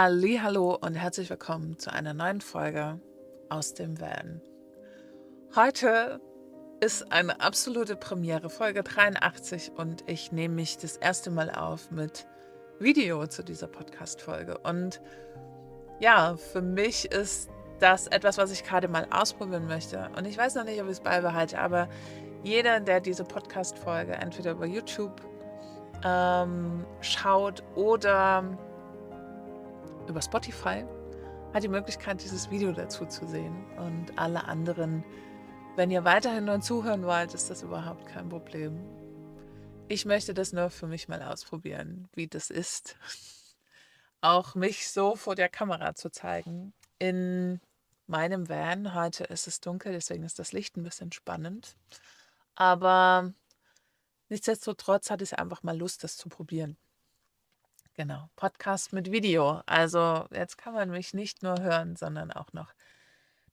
Hallihallo und herzlich willkommen zu einer neuen Folge aus dem Van. Heute ist eine absolute Premiere, Folge 83, und ich nehme mich das erste Mal auf mit Video zu dieser Podcast-Folge. Und ja, für mich ist das etwas, was ich gerade mal ausprobieren möchte. Und ich weiß noch nicht, ob ich es beibehalte, aber jeder, der diese Podcast-Folge entweder über YouTube schaut oder über Spotify, hat die Möglichkeit, dieses Video dazu zu sehen. Und alle anderen, wenn ihr weiterhin nur zuhören wollt, ist das überhaupt kein Problem. Ich möchte das nur für mich mal ausprobieren, wie das ist, auch mich so vor der Kamera zu zeigen. In meinem Van, heute ist es dunkel, deswegen ist das Licht ein bisschen spannend. Aber nichtsdestotrotz hatte ich einfach mal Lust, das zu probieren. Genau, Podcast mit Video. Also jetzt kann man mich nicht nur hören, sondern auch noch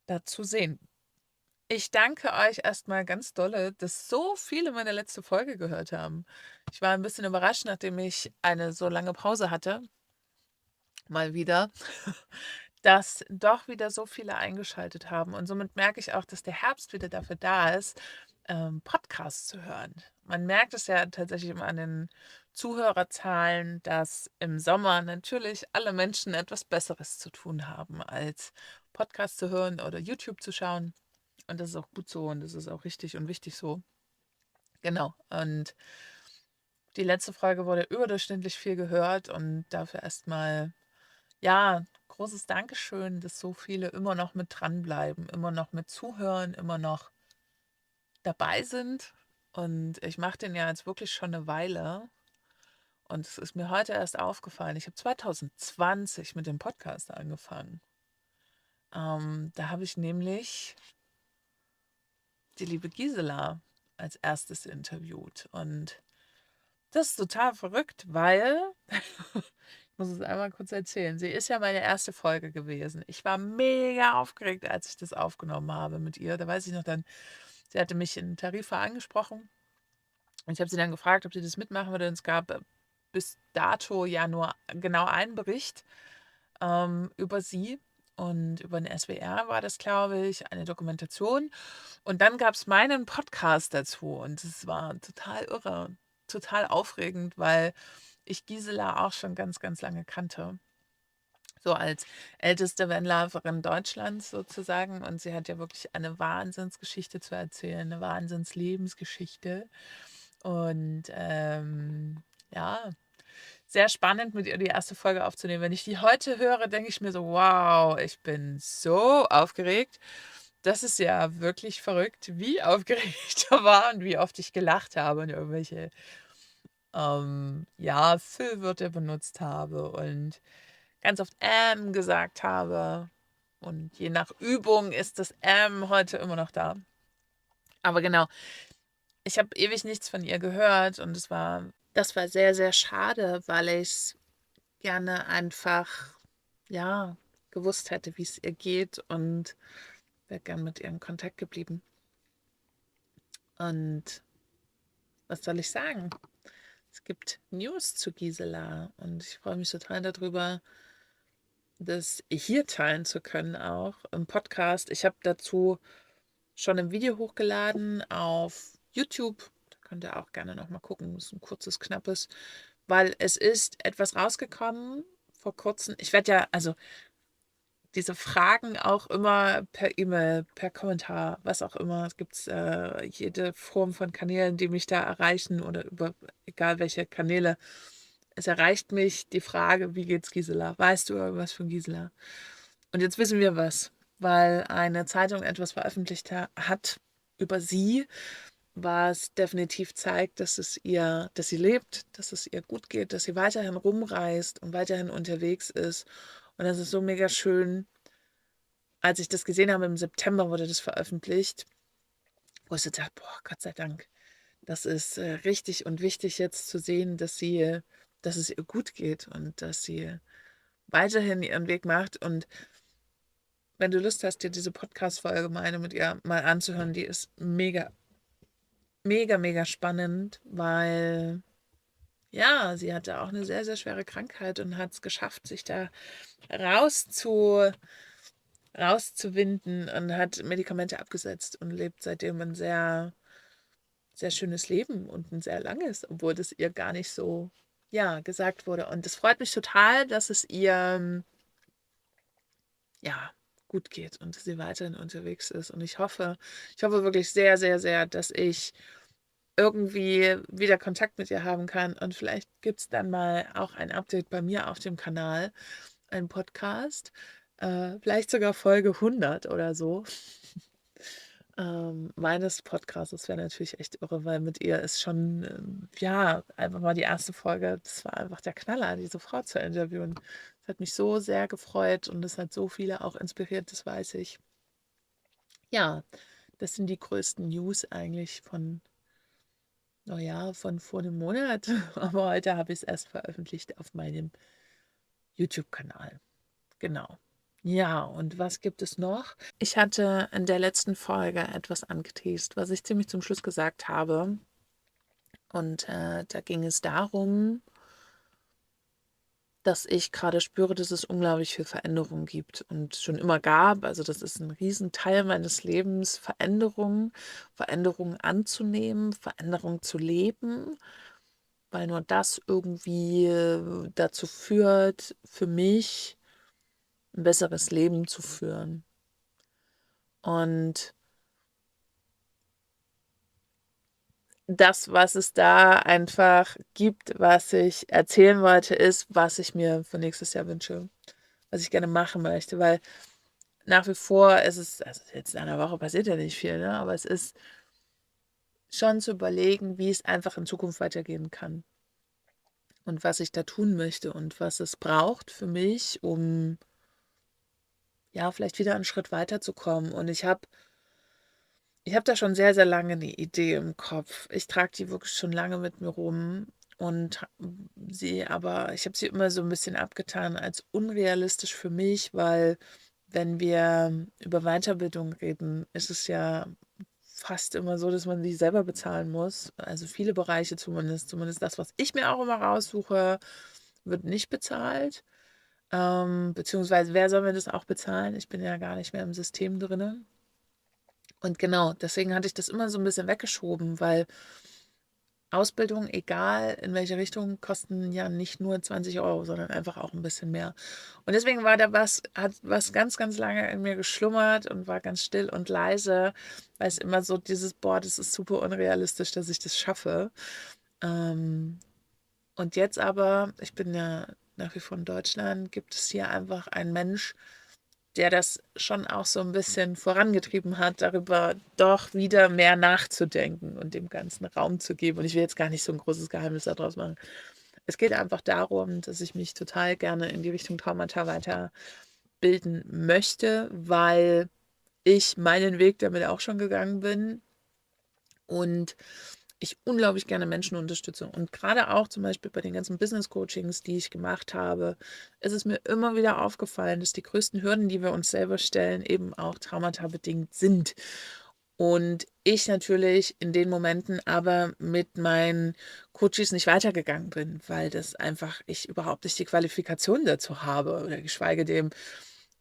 dazu sehen. Ich danke euch erstmal ganz dolle, dass so viele meine letzte Folge gehört haben. Ich war ein bisschen überrascht, nachdem ich eine so lange Pause hatte, mal wieder, dass doch wieder so viele eingeschaltet haben. Und somit merke ich auch, dass der Herbst wieder dafür da ist, Podcasts zu hören. Man merkt es ja tatsächlich immer an den Zuhörerzahlen, dass im Sommer natürlich alle Menschen etwas Besseres zu tun haben, als Podcasts zu hören oder YouTube zu schauen. Und das ist auch gut so und das ist auch richtig und wichtig so. Genau. Und die letzte Folge wurde überdurchschnittlich viel gehört und dafür erstmal, ja, großes Dankeschön, dass so viele immer noch mit dranbleiben, immer noch mit zuhören, immer noch dabei sind. Und ich mache den ja jetzt wirklich schon eine Weile. Und es ist mir heute erst aufgefallen. Ich habe 2020 mit dem Podcast angefangen. Da habe ich nämlich die liebe Gisela als erstes interviewt. Und das ist total verrückt, weil, ich muss es einmal kurz erzählen, sie ist ja meine erste Folge gewesen. Ich war mega aufgeregt, als ich das aufgenommen habe mit ihr. Da weiß ich noch dann, sie hatte mich in Tarifa angesprochen und ich habe sie dann gefragt, ob sie das mitmachen würde. Und es gab bis dato ja nur genau einen Bericht über sie. Und über den SWR war das, glaube ich, eine Dokumentation. Und dann gab es meinen Podcast dazu. Und es war total irre, total aufregend, weil ich Gisela auch schon ganz, ganz lange kannte. So als älteste Vanliferin Deutschlands sozusagen. Und sie hat ja wirklich eine Wahnsinnsgeschichte zu erzählen, eine Wahnsinnslebensgeschichte. Und ja, sehr spannend, mit ihr die erste Folge aufzunehmen. Wenn ich die heute höre, denke ich mir so, wow, ich bin so aufgeregt. Das ist ja wirklich verrückt, wie aufgeregt ich da war und wie oft ich gelacht habe und irgendwelche ja, Füllwörter benutzt habe und ganz oft gesagt habe. Und je nach Übung ist das heute immer noch da. Aber genau, ich habe ewig nichts von ihr gehört und das war sehr, sehr schade, weil ich es gerne einfach, ja, gewusst hätte, wie es ihr geht, und wäre gern mit ihr in Kontakt geblieben. Und was soll ich sagen? Es gibt News zu Gisela und ich freue mich total darüber, das hier teilen zu können, auch im Podcast. Ich habe dazu schon ein Video hochgeladen auf YouTube. Da könnt ihr auch gerne nochmal gucken. Das ist ein kurzes, knappes, weil es ist etwas rausgekommen vor kurzem. Ich werde ja, also diese Fragen auch immer per E-Mail, per Kommentar, was auch immer. Es gibt jede Form von Kanälen, die mich da erreichen, oder über egal welche Kanäle. Es erreicht mich die Frage, wie geht's Gisela? Weißt du irgendwas von Gisela? Und jetzt wissen wir was, weil eine Zeitung etwas veröffentlicht hat über sie, was definitiv zeigt, dass sie lebt, dass es ihr gut geht, dass sie weiterhin rumreist und weiterhin unterwegs ist. Und das ist so mega schön. Als ich das gesehen habe, im September wurde das veröffentlicht, wo ich so dachte, boah, Gott sei Dank, das ist richtig und wichtig jetzt zu sehen, dass es ihr gut geht und dass sie weiterhin ihren Weg macht. Und wenn du Lust hast, dir diese Podcast-Folge meine mit ihr mal anzuhören, die ist mega, mega, mega spannend, weil ja, sie hatte auch eine sehr, sehr schwere Krankheit und hat es geschafft, sich da rauszu rauszuwinden und hat Medikamente abgesetzt und lebt seitdem ein sehr, sehr schönes Leben und ein sehr langes, obwohl das ihr gar nicht so, ja, gesagt wurde. Und es freut mich total, dass es ihr, ja, gut geht und dass sie weiterhin unterwegs ist. Und ich hoffe wirklich sehr, sehr, sehr, dass ich irgendwie wieder Kontakt mit ihr haben kann. Und vielleicht gibt es dann mal auch ein Update bei mir auf dem Kanal, ein Podcast, vielleicht sogar Folge 100 oder so. Meines Podcasts, das wäre natürlich echt irre, weil mit ihr ist schon, ja, einfach mal die erste Folge, das war einfach der Knaller, diese Frau zu interviewen. Das hat mich so sehr gefreut und es hat so viele auch inspiriert, das weiß ich. Ja, das sind die größten News eigentlich von, naja, von vor einem Monat. Aber heute habe ich es erst veröffentlicht auf meinem YouTube-Kanal. Genau. Ja, und was gibt es noch? Ich hatte in der letzten Folge etwas angeteast, was ich ziemlich zum Schluss gesagt habe. Und da ging es darum, dass ich gerade spüre, dass es unglaublich viel Veränderung gibt und schon immer gab. Also das ist ein Riesenteil meines Lebens, Veränderung, Veränderung anzunehmen, Veränderung zu leben, weil nur das irgendwie dazu führt, für mich ein besseres Leben zu führen. Und das, was es da einfach gibt, was ich erzählen wollte, ist, was ich mir für nächstes Jahr wünsche, was ich gerne machen möchte, weil nach wie vor ist es, also jetzt in einer Woche passiert ja nicht viel, ne? Aber es ist schon zu überlegen, wie es einfach in Zukunft weitergehen kann und was ich da tun möchte und was es braucht für mich, um ja vielleicht wieder einen Schritt weiterzukommen. Und ich habe da schon sehr, sehr lange eine Idee im Kopf. Ich trage die wirklich schon lange mit mir rum und ich habe sie immer so ein bisschen abgetan als unrealistisch für mich, weil wenn wir über Weiterbildung reden, ist es ja fast immer so, dass man die selber bezahlen muss. Also viele Bereiche zumindest das, was ich mir auch immer raussuche, wird nicht bezahlt. Beziehungsweise wer soll mir das auch bezahlen? Ich bin ja gar nicht mehr im System drinne. Und genau, deswegen hatte ich das immer so ein bisschen weggeschoben, weil Ausbildung, egal in welche Richtung, kosten ja nicht nur 20 €, sondern einfach auch ein bisschen mehr. Und deswegen hat was ganz, ganz lange in mir geschlummert und war ganz still und leise, weil es immer so dieses: „Boah, das ist super unrealistisch, dass ich das schaffe." Ähm, und jetzt aber, ich bin ja nach wie vor in Deutschland, gibt es hier einfach einen Mensch, der das schon auch so ein bisschen vorangetrieben hat, darüber doch wieder mehr nachzudenken und dem Ganzen Raum zu geben. Und ich will jetzt gar nicht so ein großes Geheimnis daraus machen. Es geht einfach darum, dass ich mich total gerne in die Richtung Traumata weiterbilden möchte, weil ich meinen Weg damit auch schon gegangen bin und ich unglaublich gerne Menschen unterstütze. Und gerade auch zum Beispiel bei den ganzen Business-Coachings, die ich gemacht habe, ist es mir immer wieder aufgefallen, dass die größten Hürden, die wir uns selber stellen, eben auch traumata-bedingt sind. Und ich natürlich in den Momenten aber mit meinen Coaches nicht weitergegangen bin, weil das einfach ich überhaupt nicht die Qualifikation dazu habe oder geschweige dem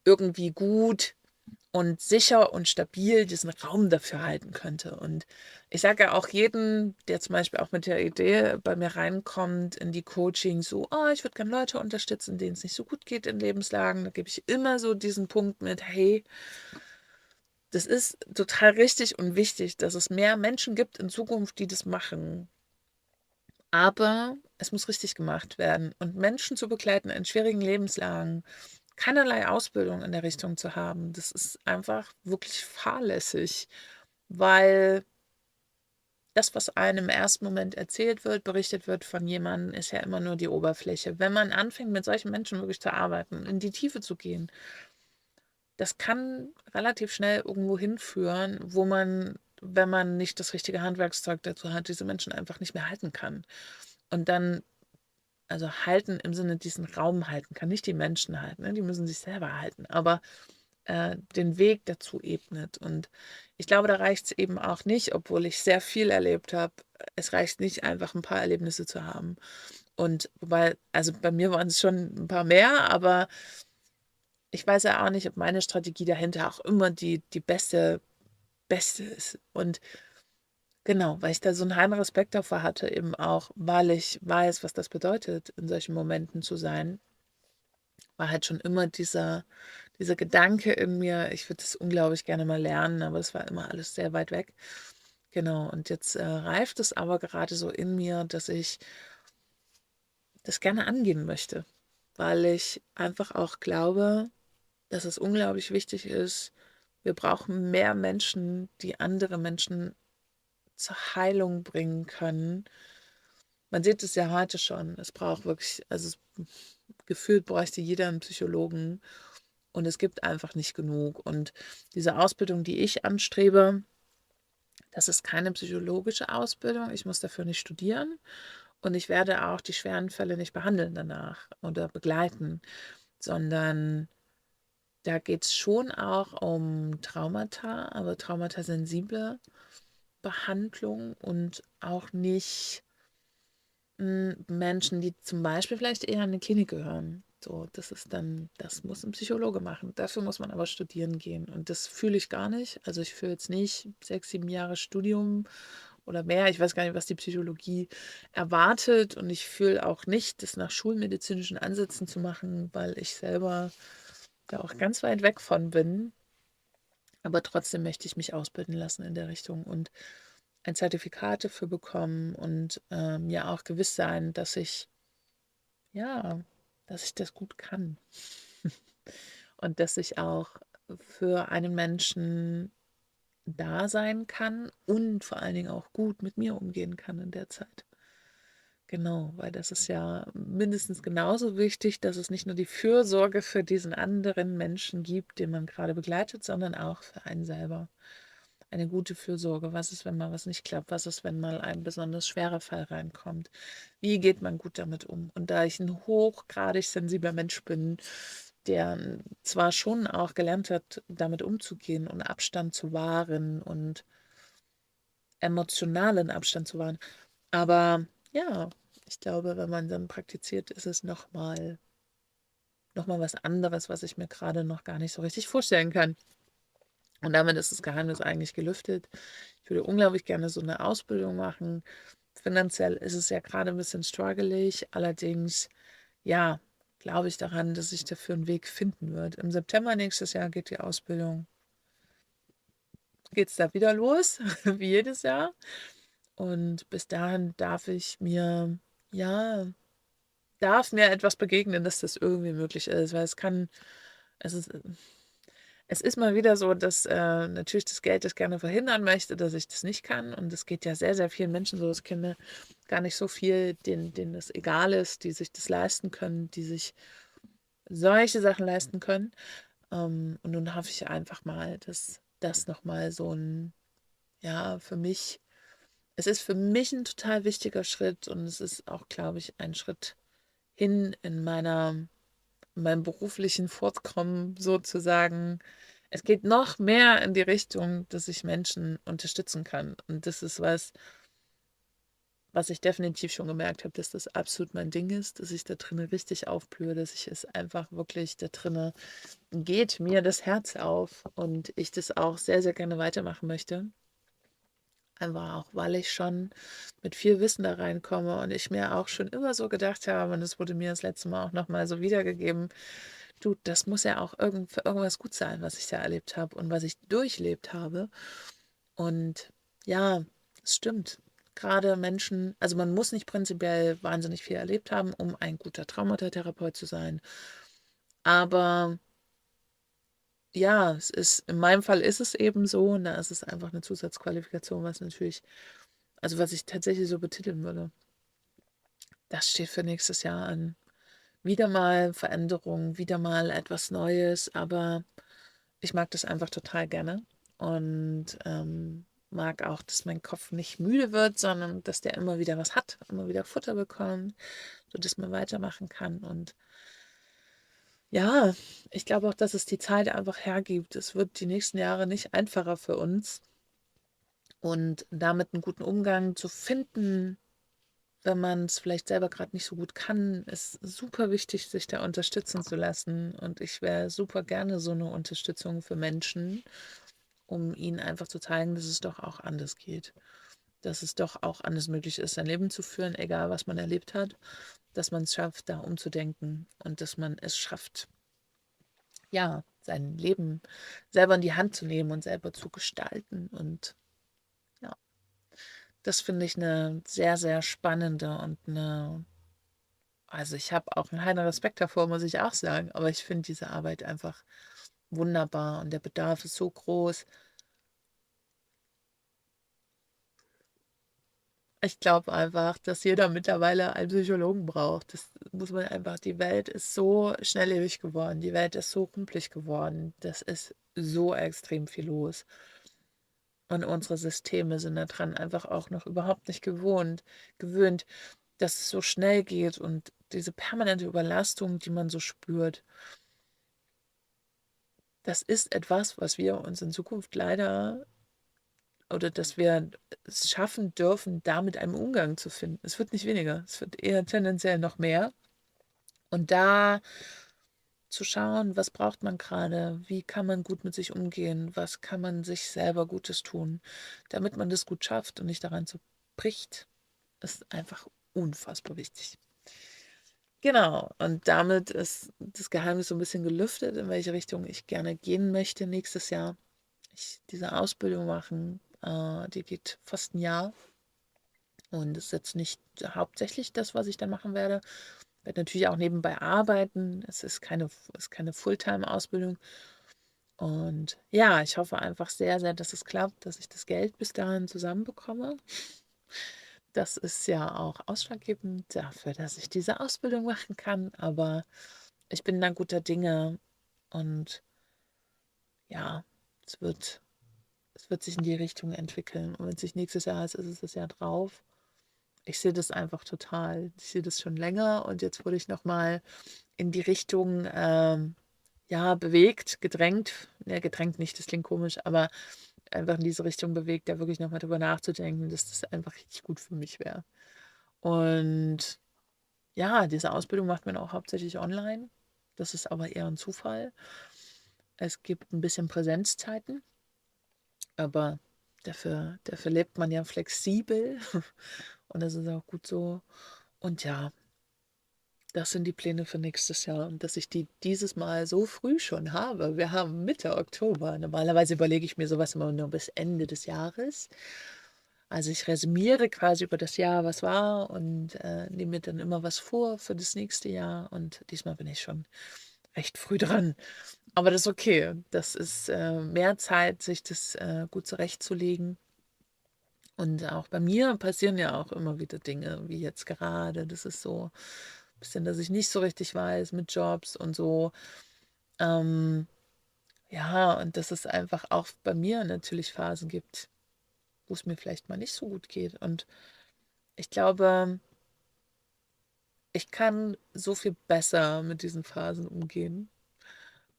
irgendwie gut und sicher und stabil diesen Raum dafür halten könnte. Und ich sage ja auch jedem, der zum Beispiel auch mit der Idee bei mir reinkommt in die Coaching, so, oh, ich würde gerne Leute unterstützen, denen es nicht so gut geht in Lebenslagen. Da gebe ich immer so diesen Punkt mit, hey, das ist total richtig und wichtig, dass es mehr Menschen gibt in Zukunft, die das machen. Aber es muss richtig gemacht werden. Und Menschen zu begleiten in schwierigen Lebenslagen, keinerlei Ausbildung in der Richtung zu haben, das ist einfach wirklich fahrlässig, weil das, was einem im ersten Moment erzählt wird, berichtet wird von jemandem, ist ja immer nur die Oberfläche. Wenn man anfängt, mit solchen Menschen wirklich zu arbeiten, in die Tiefe zu gehen, das kann relativ schnell irgendwo hinführen, wo man, wenn man nicht das richtige Handwerkszeug dazu hat, diese Menschen einfach nicht mehr halten kann. Und dann, also halten im Sinne diesen Raum halten kann, nicht die Menschen halten, ne? Die müssen sich selber halten, aber den Weg dazu ebnet. Und ich glaube, da reicht es eben auch nicht, obwohl ich sehr viel erlebt habe. Es reicht nicht einfach ein paar Erlebnisse zu haben Und wobei, also bei mir waren es schon ein paar mehr, aber ich weiß ja auch nicht, ob meine Strategie dahinter auch immer die beste ist. Und genau, weil ich da so einen heiden Respekt davor hatte, eben auch, weil ich weiß, was das bedeutet, in solchen Momenten zu sein, war halt schon immer dieser Gedanke in mir, ich würde das unglaublich gerne mal lernen, aber das war immer alles sehr weit weg. Genau, und jetzt reift es aber gerade so in mir, dass ich das gerne angehen möchte, weil ich einfach auch glaube, dass es unglaublich wichtig ist. Wir brauchen mehr Menschen, die andere Menschen zur Heilung bringen können. Man sieht es ja heute schon. Es braucht wirklich, also gefühlt bräuchte jeder einen Psychologen und es gibt einfach nicht genug. Und diese Ausbildung, die ich anstrebe, das ist keine psychologische Ausbildung. Ich muss dafür nicht studieren und ich werde auch die schweren Fälle nicht behandeln danach oder begleiten, sondern da geht es schon auch um Traumata, aber traumatasensible Behandlung und auch nicht Menschen, die zum Beispiel vielleicht eher in eine Klinik gehören. So, das ist dann, das muss ein Psychologe machen. Dafür muss man aber studieren gehen. Und das fühle ich gar nicht. Also ich fühle jetzt nicht 6, 7 Jahre Studium oder mehr. Ich weiß gar nicht, was die Psychologie erwartet. Und ich fühle auch nicht, das nach schulmedizinischen Ansätzen zu machen, weil ich selber da auch ganz weit weg von bin. Aber trotzdem möchte ich mich ausbilden lassen in der Richtung und ein Zertifikat dafür bekommen und ja auch gewiss sein, ja, dass ich das gut kann und dass ich auch für einen Menschen da sein kann und vor allen Dingen auch gut mit mir umgehen kann in der Zeit. Genau, weil das ist ja mindestens genauso wichtig, dass es nicht nur die Fürsorge für diesen anderen Menschen gibt, den man gerade begleitet, sondern auch für einen selber. Eine gute Fürsorge. Was ist, wenn mal was nicht klappt? Was ist, wenn mal ein besonders schwerer Fall reinkommt? Wie geht man gut damit um? Und da ich ein hochgradig sensibler Mensch bin, der zwar schon auch gelernt hat, damit umzugehen und Abstand zu wahren und emotionalen Abstand zu wahren, aber ja, ich glaube, wenn man dann praktiziert, ist es noch mal was anderes, was ich mir gerade noch gar nicht so richtig vorstellen kann. Und damit ist das Geheimnis eigentlich gelüftet. Ich würde unglaublich gerne so eine Ausbildung machen. Finanziell ist es ja gerade ein bisschen struggelig. Allerdings, ja, glaube ich daran, dass ich dafür einen Weg finden wird. Im September nächstes Jahr geht die Ausbildung, geht es da wieder los, wie jedes Jahr. Und bis dahin ja, darf mir etwas begegnen, dass das irgendwie möglich ist, weil es ist, es ist mal wieder so, dass natürlich das Geld das gerne verhindern möchte, dass ich das nicht kann. Und es geht ja sehr, sehr vielen Menschen so. Ich kenne gar nicht so viel, denen das egal ist, die sich das leisten können, die sich solche Sachen leisten können. Und nun hoffe ich einfach mal, dass das nochmal so ja, es ist für mich ein total wichtiger Schritt und es ist auch, glaube ich, ein Schritt hin in meinem beruflichen Fortkommen sozusagen. Es geht noch mehr in die Richtung, dass ich Menschen unterstützen kann. Und das ist was ich definitiv schon gemerkt habe, dass das absolut mein Ding ist, dass ich da drinne richtig aufblühe, dass ich es einfach wirklich da drinne geht mir das Herz auf und ich das auch sehr, sehr gerne weitermachen möchte. Einfach auch, weil ich schon mit viel Wissen da reinkomme und ich mir auch schon immer so gedacht habe, und es wurde mir das letzte Mal auch nochmal so wiedergegeben, du, das muss ja auch für irgendwas gut sein, was ich da erlebt habe und was ich durchlebt habe. Und ja, es stimmt. Gerade Menschen, also man muss nicht prinzipiell wahnsinnig viel erlebt haben, um ein guter Traumatherapeut zu sein. Aber ja, in meinem Fall ist es eben so, und da ist es einfach eine Zusatzqualifikation, was ich tatsächlich so betiteln würde. Das steht für nächstes Jahr an. Wieder mal Veränderung, wieder mal etwas Neues, aber ich mag das einfach total gerne und mag auch, dass mein Kopf nicht müde wird, sondern dass der immer wieder was hat, immer wieder Futter bekommt, sodass man weitermachen kann. Und ja, ich glaube auch, dass es die Zeit einfach hergibt. Es wird die nächsten Jahre nicht einfacher für uns und damit einen guten Umgang zu finden, wenn man es vielleicht selber gerade nicht so gut kann, ist super wichtig, sich da unterstützen zu lassen. Und ich wäre super gerne so eine Unterstützung für Menschen, um ihnen einfach zu zeigen, dass es doch auch anders geht. Dass es doch auch anders möglich ist, sein Leben zu führen, egal was man erlebt hat. Dass man es schafft, da umzudenken und dass man es schafft, ja, sein Leben selber in die Hand zu nehmen und selber zu gestalten. Und ja, das finde ich eine sehr, sehr spannende und eine, also ich habe auch einen heiden Respekt davor, muss ich auch sagen, aber ich finde diese Arbeit einfach wunderbar und der Bedarf ist so groß. Ich glaube einfach, dass jeder mittlerweile einen Psychologen braucht. Das muss man einfach, die Welt ist so schnelllebig geworden, die Welt ist so rumpelig geworden, das ist so extrem viel los. Und unsere Systeme sind daran einfach auch noch überhaupt nicht gewöhnt, dass es so schnell geht und diese permanente Überlastung, die man so spürt, das ist etwas, was wir uns in Zukunft leider oder dass wir es schaffen dürfen, damit einen Umgang zu finden. Es wird nicht weniger, es wird eher tendenziell noch mehr. Und da zu schauen, was braucht man gerade, wie kann man gut mit sich umgehen, was kann man sich selber Gutes tun, damit man das gut schafft und nicht daran zerbricht, ist einfach unfassbar wichtig. Genau, und damit ist das Geheimnis so ein bisschen gelüftet, in welche Richtung ich gerne gehen möchte nächstes Jahr. Ich diese Ausbildung machen, die geht fast ein Jahr und ist jetzt nicht hauptsächlich das, was ich dann machen werde. Ich werde natürlich auch nebenbei arbeiten. Es ist keine Fulltime-Ausbildung. Und ja, ich hoffe einfach sehr, sehr, dass es klappt, dass ich das Geld bis dahin zusammenbekomme. Das ist ja auch ausschlaggebend dafür, dass ich diese Ausbildung machen kann. Aber ich bin da guter Dinge und ja, es wird, es wird sich in die Richtung entwickeln. Und wenn es nicht nächstes Jahr ist, ist es das Jahr drauf. Ich sehe das einfach total. Ich sehe das schon länger und jetzt wurde ich nochmal in die Richtung ja, bewegt, gedrängt. Ja, gedrängt nicht, das klingt komisch, aber einfach in diese Richtung bewegt, da wirklich nochmal drüber nachzudenken, dass das einfach richtig gut für mich wäre. Und ja, diese Ausbildung macht man auch hauptsächlich online. Das ist aber eher ein Zufall. Es gibt ein bisschen Präsenzzeiten, aber dafür lebt man ja flexibel und das ist auch gut so. Und ja, das sind die Pläne für nächstes Jahr und dass ich die dieses Mal so früh schon habe. Wir haben Mitte Oktober. Normalerweise überlege ich mir sowas immer nur bis Ende des Jahres. Also ich resümiere quasi über das Jahr, was war und nehme mir dann immer was vor für das nächste Jahr. Und diesmal bin ich schon recht früh dran. Aber das ist okay. Das ist mehr Zeit, sich das gut zurechtzulegen. Und auch bei mir passieren ja auch immer wieder Dinge, wie jetzt gerade. Das ist so ein bisschen, dass ich nicht so richtig weiß mit Jobs und so. Ähm, ja, und dass es einfach auch bei mir natürlich Phasen gibt, wo es mir vielleicht mal nicht so gut geht. Und ich glaube, ich kann so viel besser mit diesen Phasen umgehen.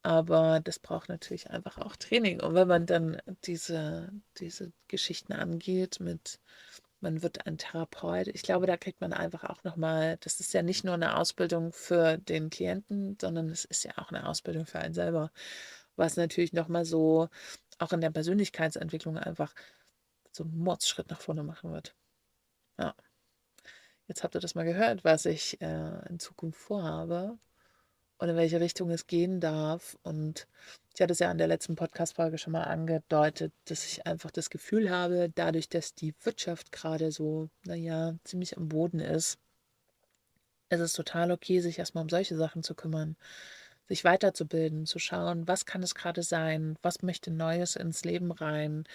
Aber das braucht natürlich einfach auch Training. Und wenn man dann diese Geschichten angeht mit, man wird ein Therapeut, ich glaube, da kriegt man einfach auch nochmal, das ist ja nicht nur eine Ausbildung für den Klienten, sondern es ist ja auch eine Ausbildung für einen selber, was natürlich nochmal so auch in der Persönlichkeitsentwicklung einfach so einen Mordsschritt nach vorne machen wird. Ja, jetzt habt ihr das mal gehört, was ich in Zukunft vorhabe und in welche Richtung es gehen darf. Und ich hatte es ja in der letzten Podcast-Folge schon mal angedeutet, dass ich einfach das Gefühl habe, dadurch, dass die Wirtschaft gerade so, naja, ziemlich am Boden ist, ist es total okay, sich erstmal um solche Sachen zu kümmern, sich weiterzubilden, zu schauen, was kann es gerade sein, was möchte Neues ins Leben rein,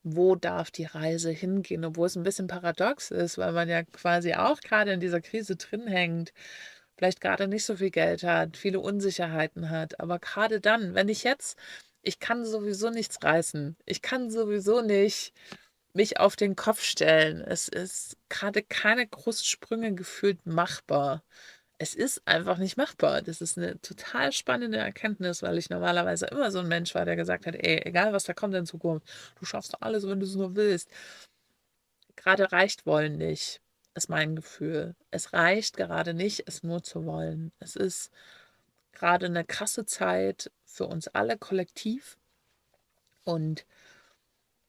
wo darf die Reise hingehen, obwohl es ein bisschen paradox ist, weil man ja quasi auch gerade in dieser Krise drin hängt, vielleicht gerade nicht so viel Geld hat, viele Unsicherheiten hat. Aber gerade dann, wenn ich kann sowieso nichts reißen. Ich kann sowieso nicht mich auf den Kopf stellen. Es ist gerade keine Großsprünge gefühlt machbar. Es ist einfach nicht machbar. Das ist eine total spannende Erkenntnis, weil ich normalerweise immer so ein Mensch war, der gesagt hat, ey, egal was da kommt in Zukunft, du schaffst alles, wenn du es nur willst. Gerade reicht wollen nicht. ist mein Gefühl. Es reicht gerade nicht, es nur zu wollen. Es ist gerade eine krasse Zeit für uns alle kollektiv und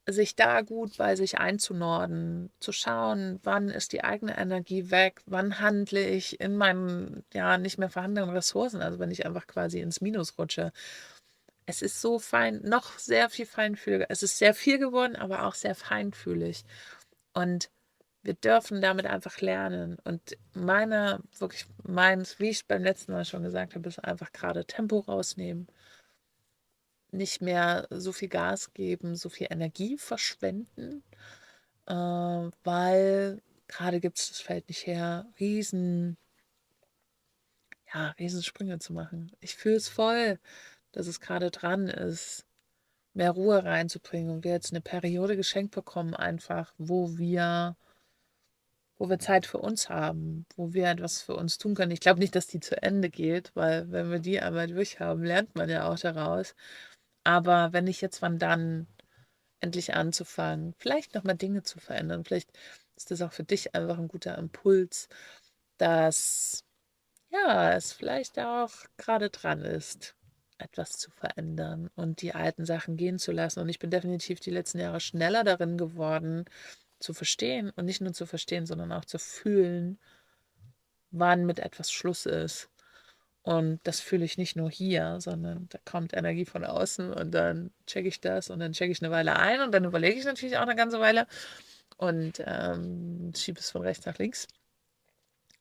sich da gut bei sich einzunorden, zu schauen, wann ist die eigene Energie weg, wann handle ich in meinen nicht mehr vorhandenen Ressourcen, also wenn ich einfach quasi ins Minus rutsche. Es ist so fein, noch sehr viel feinfühliger. Es ist sehr viel geworden, aber auch sehr feinfühlig. Und wir dürfen damit einfach lernen. Und meins, wie ich beim letzten Mal schon gesagt habe, ist einfach gerade Tempo rausnehmen, nicht mehr so viel Gas geben, so viel Energie verschwenden, weil gerade gibt es das Feld nicht her, Riesensprünge zu machen. Ich fühle es voll, dass es gerade dran ist, mehr Ruhe reinzubringen und wir jetzt eine Periode geschenkt bekommen, einfach, wo wir Zeit für uns haben, wo wir etwas für uns tun können. Ich glaube nicht, dass die zu Ende geht, weil wenn wir die einmal durch haben, lernt man ja auch daraus. Aber wenn nicht jetzt, wann dann endlich anzufangen, vielleicht nochmal Dinge zu verändern. Vielleicht ist das auch für dich einfach ein guter Impuls, dass es vielleicht auch gerade dran ist, etwas zu verändern und die alten Sachen gehen zu lassen. Und ich bin definitiv die letzten Jahre schneller darin geworden, zu verstehen und nicht nur zu verstehen, sondern auch zu fühlen, wann mit etwas Schluss ist. Und das fühle ich nicht nur hier, sondern da kommt Energie von außen und dann checke ich das und dann checke ich eine Weile ein und dann überlege ich natürlich auch eine ganze Weile und schiebe es von rechts nach links.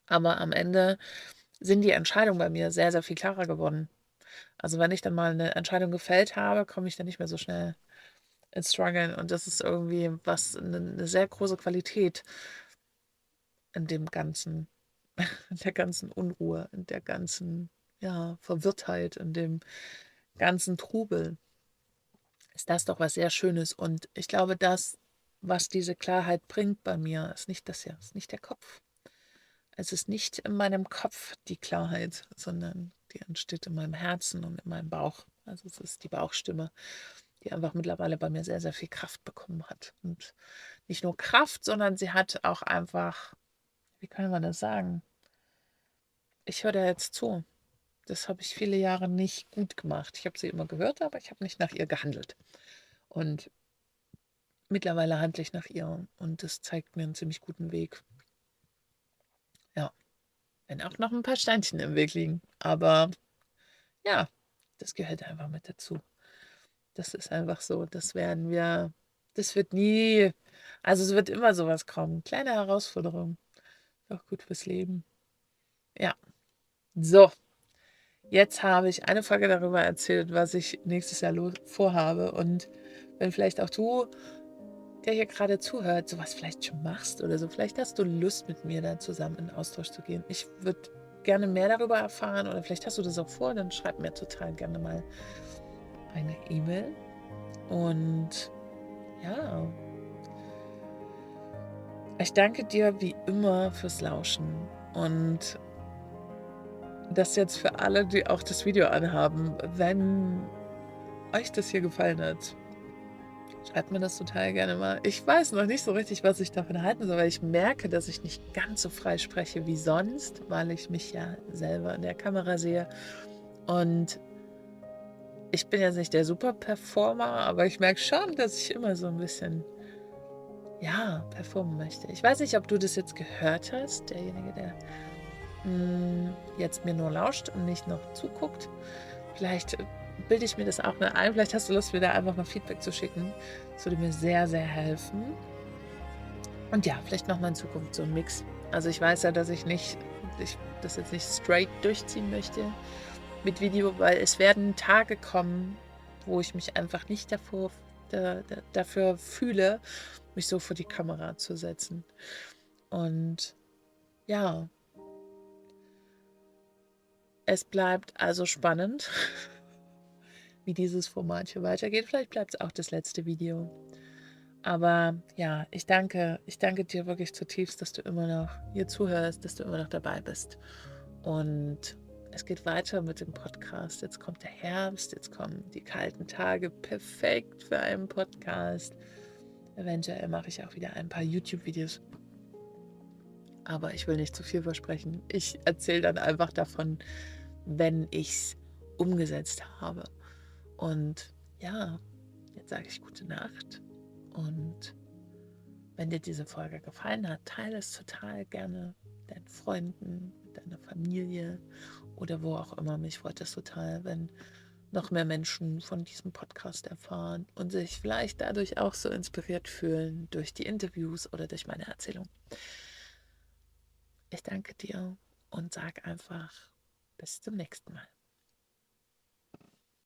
Aber am Ende sind die Entscheidungen bei mir sehr, sehr viel klarer geworden. Also wenn ich dann mal eine Entscheidung gefällt habe, komme ich dann nicht mehr so schnell ins Struggeln. Und das ist irgendwie eine sehr große Qualität in dem Ganzen, in der ganzen Unruhe, in der ganzen Verwirrtheit, in dem ganzen Trubel. Ist das doch was sehr Schönes. Und ich glaube, das, was diese Klarheit bringt bei mir, ist nicht das hier, ist nicht der Kopf. Es ist nicht in meinem Kopf die Klarheit, sondern die entsteht in meinem Herzen und in meinem Bauch. Also es ist die Bauchstimme, die einfach mittlerweile bei mir sehr, sehr viel Kraft bekommen hat. Und nicht nur Kraft, sondern sie hat auch einfach, wie kann man das sagen? Ich höre da jetzt zu. Das habe ich viele Jahre nicht gut gemacht. Ich habe sie immer gehört, aber ich habe nicht nach ihr gehandelt. Und mittlerweile handle ich nach ihr und das zeigt mir einen ziemlich guten Weg. Ja, wenn auch noch ein paar Steinchen im Weg liegen. Aber ja, das gehört einfach mit dazu. Das ist einfach so. Das wird nie, also es wird immer sowas kommen. Kleine Herausforderung. Auch gut fürs Leben. Ja, so. Jetzt habe ich eine Folge darüber erzählt, was ich nächstes Jahr vorhabe. Und wenn vielleicht auch du, der hier gerade zuhört, sowas vielleicht schon machst oder so, vielleicht hast du Lust, mit mir da zusammen in Austausch zu gehen. Ich würde gerne mehr darüber erfahren oder vielleicht hast du das auch vor, dann schreib mir total gerne mal eine E-Mail. Und ja, ich danke dir wie immer fürs Lauschen und das jetzt für alle, die auch das Video anhaben. Wenn euch das hier gefallen hat, schreibt mir das total gerne mal. Ich weiß noch nicht so richtig, was ich davon halten soll, weil ich merke, dass ich nicht ganz so frei spreche wie sonst, weil ich mich ja selber in der Kamera sehe. Und ich bin jetzt nicht der Super-Performer, aber ich merke schon, dass ich immer so ein bisschen, performen möchte. Ich weiß nicht, ob du das jetzt gehört hast, derjenige, der jetzt mir nur lauscht und nicht noch zuguckt. Vielleicht bilde ich mir das auch mal ein. Vielleicht hast du Lust, mir da einfach mal Feedback zu schicken. Das würde mir sehr, sehr helfen. Und ja, vielleicht nochmal in Zukunft so ein Mix. Also ich weiß ja, dass ich das jetzt nicht straight durchziehen möchte mit Video, weil es werden Tage kommen, wo ich mich einfach nicht dafür fühle, mich so vor die Kamera zu setzen. Und ja, es bleibt also spannend, wie dieses Format hier weitergeht. Vielleicht bleibt es auch das letzte Video. Aber ja, ich danke dir wirklich zutiefst, dass du immer noch hier zuhörst, dass du immer noch dabei bist. Und es geht weiter mit dem Podcast. Jetzt kommt der Herbst, jetzt kommen die kalten Tage. Perfekt für einen Podcast. Eventuell mache ich auch wieder ein paar YouTube-Videos. aber ich will nicht zu viel versprechen. Ich erzähle dann einfach davon, wenn ich's umgesetzt habe. Und ja, jetzt sage ich gute Nacht und wenn dir diese Folge gefallen hat, teile es total gerne mit deinen Freunden, mit deiner Familie oder wo auch immer. Mich freut es total, wenn noch mehr Menschen von diesem Podcast erfahren und sich vielleicht dadurch auch so inspiriert fühlen durch die Interviews oder durch meine Erzählung. Ich danke dir und sage einfach bis zum nächsten Mal.